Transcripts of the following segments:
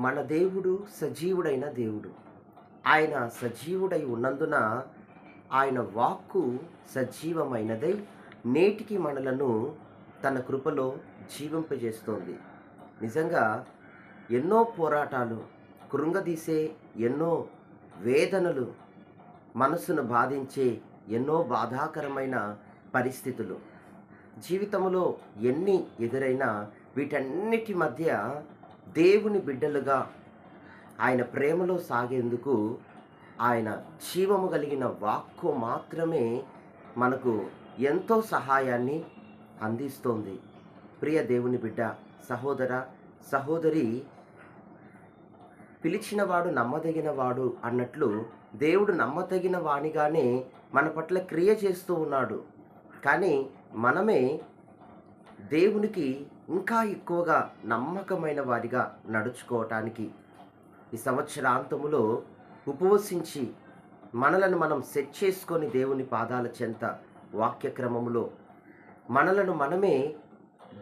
మన దేవుడు సజీవుడైన దేవుడు. ఆయన సజీవుడై ఉన్నందున ఆయన వాక్కు సజీవమైనదై నేటికి మనలను తన కృపలో జీవింపజేస్తోంది. నిజంగా ఎన్నో పోరాటాలు, కృంగదీసే ఎన్నో వేదనలు, మనసును బాధించే ఎన్నో బాధాకరమైన పరిస్థితులు జీవితంలో ఎన్ని ఎదురైనా వీటన్నిటి మధ్య దేవుని బిడ్డలుగా ఆయన ప్రేమలో సాగేందుకు ఆయన జీవము కలిగిన వాక్కు మాత్రమే మనకు ఎంతో సహాయాన్ని అందిస్తోంది. ప్రియ దేవుని బిడ్డ, సహోదర సహోదరి, పిలిచినవాడు నమ్మదగినవాడు అన్నట్లు దేవుడు నమ్మదగిన వానిగానే మన పట్ల క్రియ చేస్తూ ఉన్నాడు. కానీ మనమే దేవునికి ఇంకా ఎక్కువగా నమ్మకమైన వారిగా నడుచుకోవటానికి ఈ సంవత్సరాంతములో ఉపవసించి మనలను మనం సెట్ చేసుకొని దేవుని పాదాల చెంత వాక్యక్రమములో మనలను మనమే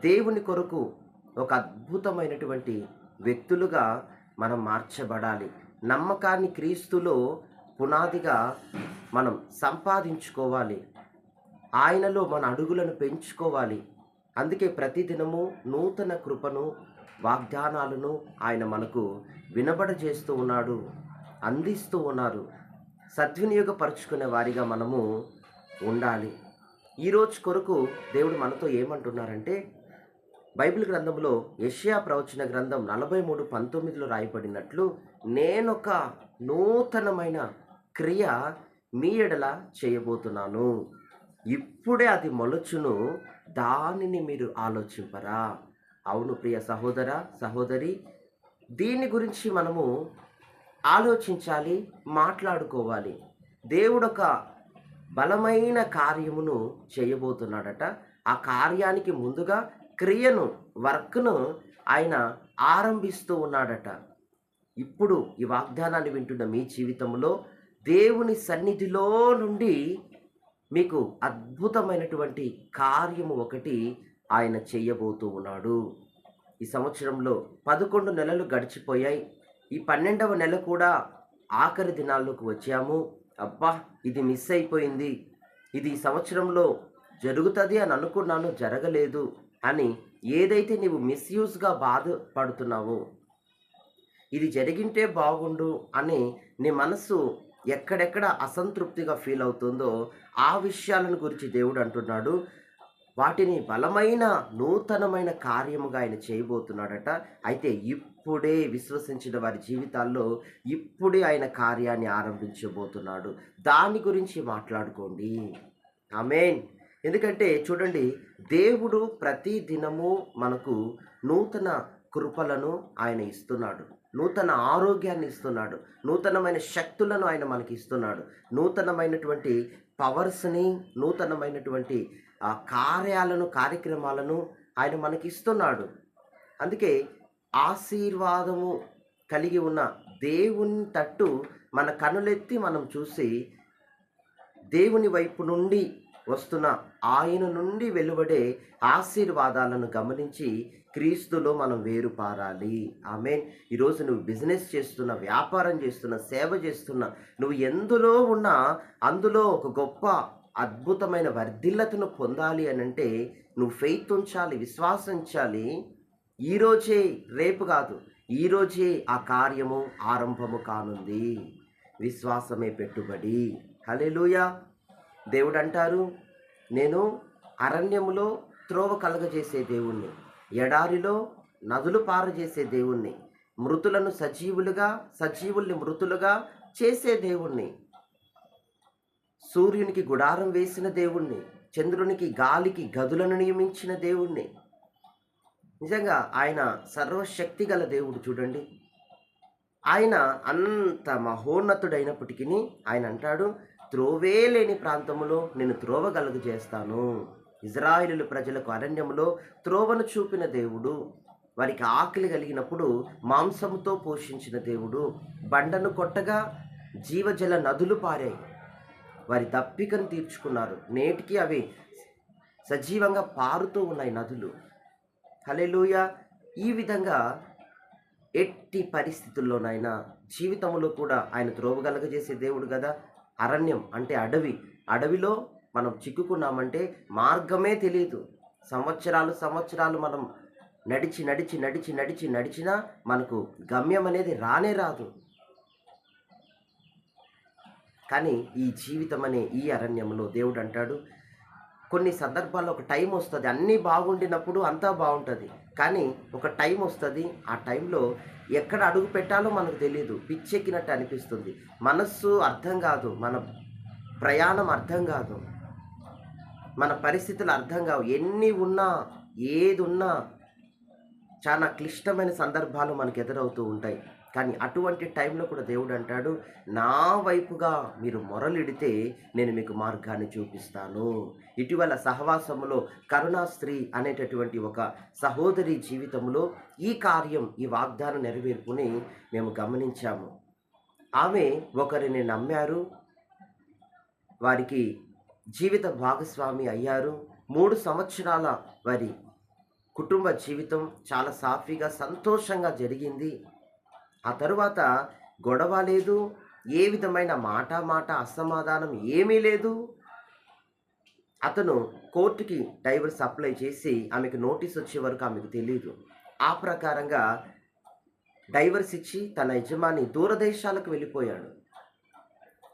దేవుని కొరకు ఒక అద్భుతమైనటువంటి వ్యక్తులుగా మనం మార్చబడాలి. నమ్మకాన్ని క్రీస్తులో పునాదిగా మనం సంపాదించుకోవాలి. ఆయనలో మన అడుగులను పెంచుకోవాలి. అందుకే ప్రతిదినము నూతన కృపను, వాగ్దానాలను ఆయన మనకు వినబడజేస్తూ ఉన్నాడు, అందిస్తూ ఉన్నారు. సద్వినియోగపరుచుకునే వారిగా మనము ఉండాలి. ఈరోజు కొరకు దేవుడు మనతో ఏమంటున్నారంటే, బైబిల్ గ్రంథంలో యెషయా ప్రవచన గ్రంథం 43:19లో రాయబడినట్లు, నేనొక నూతనమైన క్రియ మీ ఎడల చేయబోతున్నాను, ఇప్పుడే అది మొలచును, దానిని మీరు ఆలోచింపరా. అవును ప్రియ సహోదర సహోదరి, దీని గురించి మనము ఆలోచించాలి, మాట్లాడుకోవాలి. దేవుడొక బలమైన కార్యమును చేయబోతున్నాడట. ఆ కార్యానికి ముందుగా క్రియను, వర్క్ను ఆయన ఆరంభిస్తూ ఉన్నాడట. ఇప్పుడు ఈ వాగ్దానాన్ని వింటున్న మీ జీవితంలో దేవుని సన్నిధిలో నుండి మీకు అద్భుతమైనటువంటి కార్యము ఒకటి ఆయన చేయబోతూ ఉన్నాడు. ఈ సంవత్సరంలో 11 నెలలు గడిచిపోయాయి. ఈ 12వ నెల కూడా ఆఖరి దినాల్లోకి వచ్చాము. అబ్బా, ఇది మిస్ అయిపోయింది, ఇది ఈ సంవత్సరంలో జరుగుతుంది అని అనుకున్నాను, జరగలేదు అని ఏదైతే నీవు మిస్యూజ్గా బాధపడుతున్నావో, ఇది జరిగింటే బాగుండు అని నీ మనసు ఎక్కడెక్కడ అసంతృప్తిగా ఫీల్ అవుతుందో ఆ విషయాలను గురించి దేవుడు అంటున్నాడు, వాటిని బలమైన నూతనమైన కార్యముగా ఆయన చేయబోతున్నాడట. అయితే ఇప్పుడే విశ్వసించిన వారి జీవితాల్లో ఇప్పుడే ఆయన కార్యాన్ని ఆరంభించబోతున్నాడు. దాని గురించి మాట్లాడుకోండి. ఆమేన్. ఎందుకంటే చూడండి, దేవుడు ప్రతి దినము మనకు నూతన కృపలను ఆయన ఇస్తున్నాడు, నూతన ఆరోగ్యాన్ని ఇస్తున్నాడు, నూతనమైన శక్తులను ఆయన మనకి ఇస్తున్నాడు, నూతనమైనటువంటి పవర్స్ని, నూతనమైనటువంటి కార్యక్రమాలను ఆయన మనకి ఇస్తున్నాడు. అందుకే ఆశీర్వాదము కలిగి ఉన్న దేవుని తట్టు మన కనులెత్తి మనం చూసి దేవుని వైపు నుండి వస్తున్న ఆయన నుండి వెలువడే ఆశీర్వాదాలను గమనించి క్రీస్తులో మనం వేరుపారాలి. ఆమేన్. ఈరోజు నువ్వు బిజినెస్ చేస్తున్నా, వ్యాపారం చేస్తున్నా, సేవ చేస్తున్నా, నువ్వు ఎందులో ఉన్నా అందులో ఒక గొప్ప అద్భుతమైన వర్ధిల్లతను పొందాలి అని అంటే నువ్వు ఫెయిత్ ఉంచాలి, విశ్వాసం ఉంచాలి. ఈరోజే, రేపు కాదు, ఈరోజే ఆ కార్యము ఆరంభము కానుంది. విశ్వాసమే పెట్టుబడి. హల్లెలూయా. దేవుడు అంటారు, నేను అరణ్యములో త్రోవ కలగజేసే దేవుణ్ణి, ఎడారిలో నదులు పారజేసే దేవుణ్ణి, మృతులను సజీవులుగా, సజీవుల్ని మృతులుగా చేసే దేవుణ్ణి, సూర్యునికి గుడారం వేసిన దేవుణ్ణి, చంద్రునికి గాలికి గదులను నియమించిన దేవుణ్ణి. నిజంగా ఆయన సర్వశక్తి గల దేవుడు. చూడండి, ఆయన అంత మహోన్నతుడైనప్పటికీ ఆయన అంటాడు, త్రోవే లేని ప్రాంతములో నేను త్రోవ కలుగజేస్తాను. ఇజ్రాయేలు ప్రజలకు అరణ్యములో త్రోవను చూపిన దేవుడు, వారికి ఆకలి కలిగినప్పుడు మాంసముతో పోషించిన దేవుడు, బండను కొట్టగా జీవజల నదులు పారాయి, వారి దప్పికను తీర్చుకున్నారు. నేటికి అవి సజీవంగా పారుతూ ఉన్నాయి నదులు. హల్లెలూయా. ఈ విధంగా ఎట్టి పరిస్థితుల్లోనైనా జీవితంలో కూడా ఆయన త్రోవ కలగజేసే దేవుడు కదా. అరణ్యం అంటే అడవి. అడవిలో మనం చిక్కుకున్నామంటే మార్గమే తెలీదు. సంవత్సరాలు, సంవత్సరాలు మనం నడిచినా మనకు గమ్యం అనేది రానే రాదు. కానీ ఈ జీవితం అనే ఈ అరణ్యంలో దేవుడు అంటాడు, కొన్ని సందర్భాల్లో ఒక టైం వస్తది. అన్నీ బాగుండినప్పుడు అంతా బావుంటది. కానీ ఒక టైం వస్తది. ఆ టైంలో ఎక్కడ అడుగు పెట్టాలో మనకు తెలీదు. పిచ్చెక్కినట్టు అనిపిస్తుంది. మనస్సు అర్థం కాదు. మన ప్రయాణం అర్థం కాదు. మన పరిస్థితులు అర్థం కావు. ఎన్ని ఉన్నా, ఏదున్నా చాలా క్లిష్టమైన సందర్భాలు మనకు ఎదురవుతూ ఉంటాయి. కానీ అటువంటి టైంలో కూడా దేవుడు అంటాడు, నా వైపుగా మీరు మొరలిడితే నేను మీకు మార్గాన్ని చూపిస్తాను. ఇటీవల సహవాసములో కరుణాస్త్రీ అనేటటువంటి ఒక సహోదరి జీవితంలో ఈ కార్యం, ఈ వాగ్దానం నెరవేర్పుని మేము గమనించాము. ఆమె ఒకరిని నమ్మారు. వారికి జీవిత భాగస్వామి అయ్యారు. 3 సంవత్సరాల వారి కుటుంబ జీవితం చాలా సాఫీగా, సంతోషంగా జరిగింది. ఆ తరువాత గొడవ లేదు. ఏ విధమైన మాట అసమాధానం ఏమీ లేదు. అతను కోర్టుకి డైవర్స్ అప్లై చేసి ఆమెకు నోటీస్ వచ్చే వరకు ఆమెకు తెలీదు. ఆ ప్రకారంగా డైవర్స్ ఇచ్చి తన యజమాని దూరదేశాలకు వెళ్ళిపోయాడు.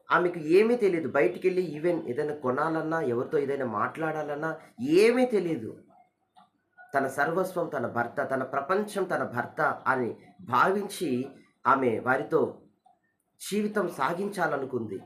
ఆమెకు ఏమీ తెలీదు. బయటికెళ్ళి ఈవెన్ ఏదైనా కొనాలన్నా, ఎవరితో ఏదైనా మాట్లాడాలన్నా ఏమీ తెలీదు. తన సర్వస్వం తన భర్త, తన ప్రపంచం తన భర్త అని భావించి ఆమె వారితో జీవితం సాగించాలనుకుంది.